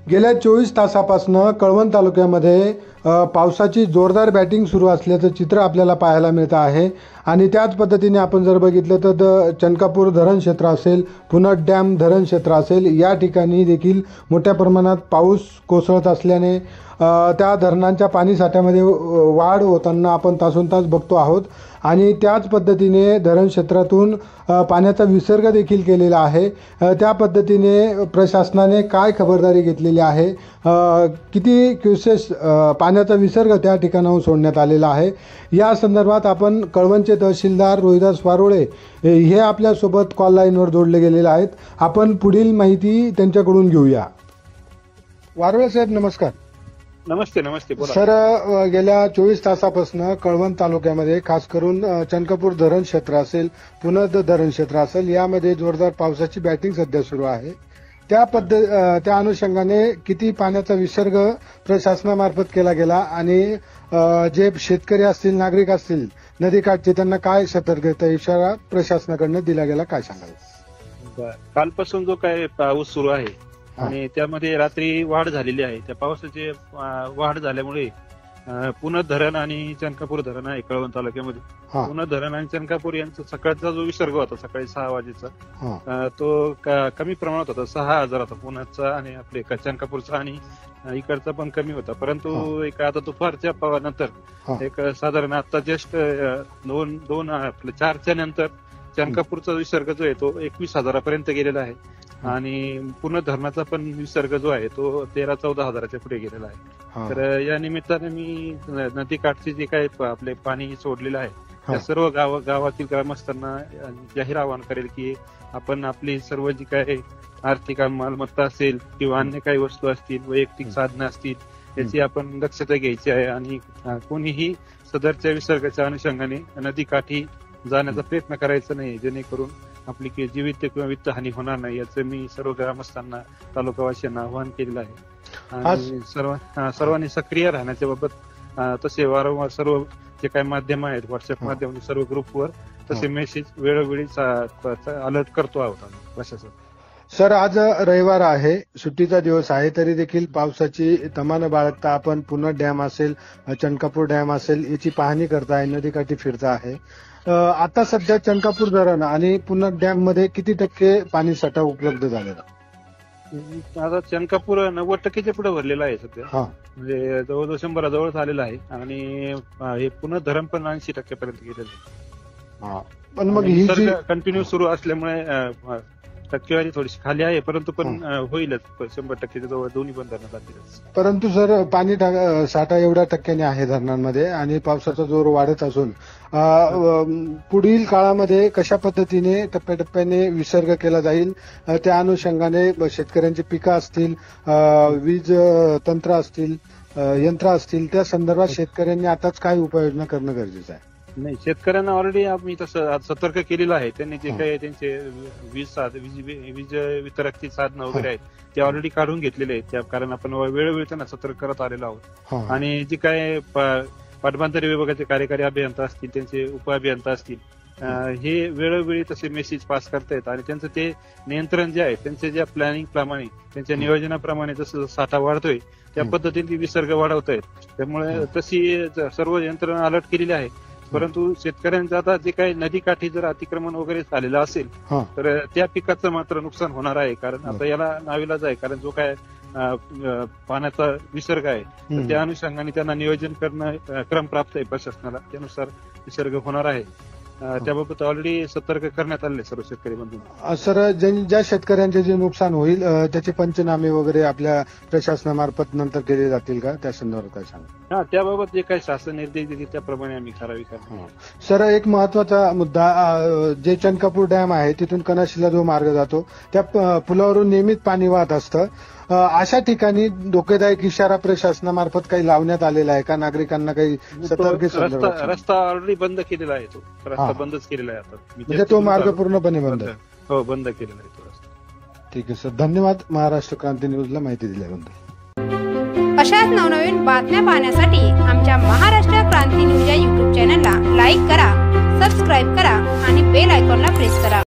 गेल्या 24 तासापासून कळवण तालुक्यामध्ये पावसाची जोरदार बॅटिंग सुरू असल्याचं चित्र आपल्याला पाहायला मिळतं आहे आणि त्याच पद्धतीने आपण जर बघितलं तर चनकापूर धरण क्षेत्र असेल, पुनद डॅम धरण क्षेत्र असेल, या ठिकाणी देखील मोठ्या प्रमाणात पाऊस कोसळत असल्याने त्या धरणांच्या पाणीसाठ्यामध्ये वाढ होताना आपण तासोनतास बघतो आहोत आणि त्याच पद्धतीने धरण क्षेत्रातून पाण्याचा विसर्ग देखील केलेला आहे। त्या पद्धतीने प्रशासनाने काय खबरदारी घेतलेली आहे, किती क्युसेस पाण्याचा विसर्ग त्या ठिकाणाहून सोडण्यात आलेला आहे, या संदर्भात आपण कळवणचे तहसीलदार रोहिदास वारोळे हे आपल्यासोबत कॉल लाईनवर जोडले गेलेले आहेत। आपण पुढील माहिती त्यांच्याकडून घेऊया। वारोळे साहेब नमस्कार। नमस्ते नमस्ते बोला सर, गेल्या 24 तासापासून कळवण तालुक्यामध्ये खास करून चनकापूर धरण क्षेत्र असेल, पुनद धरण क्षेत्र असेल, यामध्ये जोरदार पावसाची बॅटिंग सध्या सुरू आहे। त्या अनुषंगाने किती पाण्याचा विसर्ग प्रशासनामार्फत केला गेला आणि जे शेतकरी असतील, नागरिक असतील नदीकाठचे, त्यांना काय सतर्कता इशारा प्रशासनाकडून दिला गेला, काय सांगाल? कालपासून जो काय पाऊस सुरू आहे आणि त्यामध्ये रात्री वाढ झालेली आहे, त्या पावसाची वाढ झाल्यामुळे पुनद धरण आणि चनकापूर धरण आहे कळवण तालुक्यामध्ये, पुनद धरण आणि चनकापूर यांचा सकाळचा जो विसर्ग होता सकाळी 6 वाजेचा तो कमी प्रमाणात होता, 6,000 होता पुण्याचा आणि आपले चनकापूरचा आणि इकडचा पण कमी होता। परंतु एक आता दुपारच्या नंतर एक साधारण आता जस्ट 4च्या नंतर चनकापूरचा विसर्ग जो आहे तो 21,000 पर्यंत गेलेला आहे आणि पुनद धरणाचा पण विसर्ग जो आहे तो 13-14 हजाराच्या पुढे गेलेला आहे। तर या निमित्ताने मी नदीकाठचे जे काही आपले पाणी सोडलेलं आहे त्या सर्व गावातील ग्रामस्थांना जाहीर आवाहन करेल की आपण आपली सर्व जी काही आर्थिक मालमत्ता असेल किंवा अन्य काही वस्तू असतील, वैयक्तिक साधनं असतील, याची आपण दक्षता घ्यायची आहे आणि कोणीही सदरच्या विसर्गाच्या अनुषंगाने नदीकाठी जाण्याचा प्रयत्न करायचा नाही, जेणेकरून आपली जीवित किंवा वित्त हानी होणार नाही, याचं मी सर्व ग्रामस्थांना, तालुकावासियांना आवाहन केलेलं आहे। आणि सर्वांनी सक्रिय राहण्याच्या बाबत तसे वारंवार सर्व जे काही माध्यम आहेत, व्हॉट्सअप माध्यम, सर्व ग्रुपवर तसे मेसेज वेळोवेळी अलर्ट करतो आहोत आम्ही प्रशासन। सर, आज रविवार आहे, सुट्टीचा दिवस आहे, तरी देखील पावसाची तमान बाळगता आपण पुनद डॅम असेल, चनकापूर डॅम असेल याची पाहणी करताय, नदीकाठी फिरता आहे। आता सध्या चनकापूर धरण आणि पुनद डॅम मध्ये किती टक्के पाणी साठा उपलब्ध झालेला? आता चनकापूर 90% पुढे भरलेला आहे सध्या, म्हणजे जवळजवळ 100 जवळच आलेला आहे आणि हे पुनद धरण पण 80% पर्यंत गेलेलं आहे। पण मग ही कंटिन्यू सुरू असल्यामुळे टक्केवारी थोडीशी खाली आहे, परंतु पण होईलच 100% जवळ दोन्ही पण धरणात लागतील। परंतु सर, पाणी साठा एवढ्या टक्क्याने आहे धरणांमध्ये आणि पावसाचा जोर वाढत असून पुढील काळामध्ये कशा पद्धतीने टप्प्याटप्प्याने विसर्ग केला जाईल, त्या अनुषंगाने शेतकऱ्यांची पिकं असतील, वीज तंत्र असतील, यंत्र असतील, त्या संदर्भात शेतकऱ्यांनी आताच काय उपाययोजना करणं गरजेचं आहे? नाही, शेतकऱ्यांना ऑलरेडी आम्ही तसं सतर्क केलेलं आहे। त्यांनी जे काही त्यांचे वीज वितरकची साधनं वगैरे आहेत ते ऑलरेडी काढून घेतलेले आहेत, कारण आपण वेळोवेळी त्यांना सतर्क करत आलेलो आहोत। आणि जे काय पाटबंधारे विभागाचे कार्यकारी अभियंता असतील, त्यांचे उपअभियंता असतील, हे वेळोवेळी तसे मेसेज पास करतायत आणि त्यांचं ते नियंत्रण जे आहे, त्यांच्या ज्या प्लॅनिंग प्रमाणे, त्यांच्या नियोजनाप्रमाणे जसं साठा वाढतोय त्या पद्धतीने विसर्ग वाढवतायत। त्यामुळे तशी सर्व यंत्रणा अलर्ट केलेली आहे। परंतु शेतकऱ्यांचं आता जे काही नदीकाठी जर अतिक्रमण वगैरे झालेलं असेल तर त्या पिकाचं मात्र नुकसान होणार आहे, कारण आता याला नाविलाज आहे, कारण जो काय पाण्याचा विसर्ग आहे तर त्या अनुषंगाने त्यांना नियोजन करणं क्रमप्राप्त आहे प्रशासनाला, त्यानुसार विसर्ग होणार आहे। त्याबाबत ऑलरेडी सतर्क करण्यात आले सर्व शेतकरी बंधूंना। सर, ज्या शेतकऱ्यांचे जे नुकसान होईल त्याचे पंचनामे वगैरे आपल्या प्रशासनामार्फत नंतर केले जातील का, त्या संदर्भात काय सांगा? त्याबाबत जे काही शासन निर्देश देतील त्याप्रमाणे आम्ही कारवाई करणार। सर, एक महत्वाचा मुद्दा, जे चनकापूर डॅम आहे तिथून कनाशीला जो मार्ग जातो त्या पुलावरून नियमित पाणी वाहत असतं, अशा ठिकाणी धोकेदायक इशारा प्रशासनामार्फत काही लावण्यात आलेला आहे का? नागरिकांना काही सतर्क? रस्ता ऑलरेडी बंद केलेला आहे, तो रस्ता बंदच केलेला आहे आता, म्हणजे तो मार्ग पूर्णपणे बंद? हो, बंद केलेला आहे तो रस्ता। ठीक आहे सर, धन्यवाद महाराष्ट्र क्रांती न्यूजला माहिती दिल्याबद्दल। अशाच नवनवीन बातम्या पाहण्यासाठी आमच्या महाराष्ट्र क्रांती न्यूज या YouTube चॅनलला लाईक करा, सबस्क्राईब करा आणि बेल आयकॉनला प्रेस करा।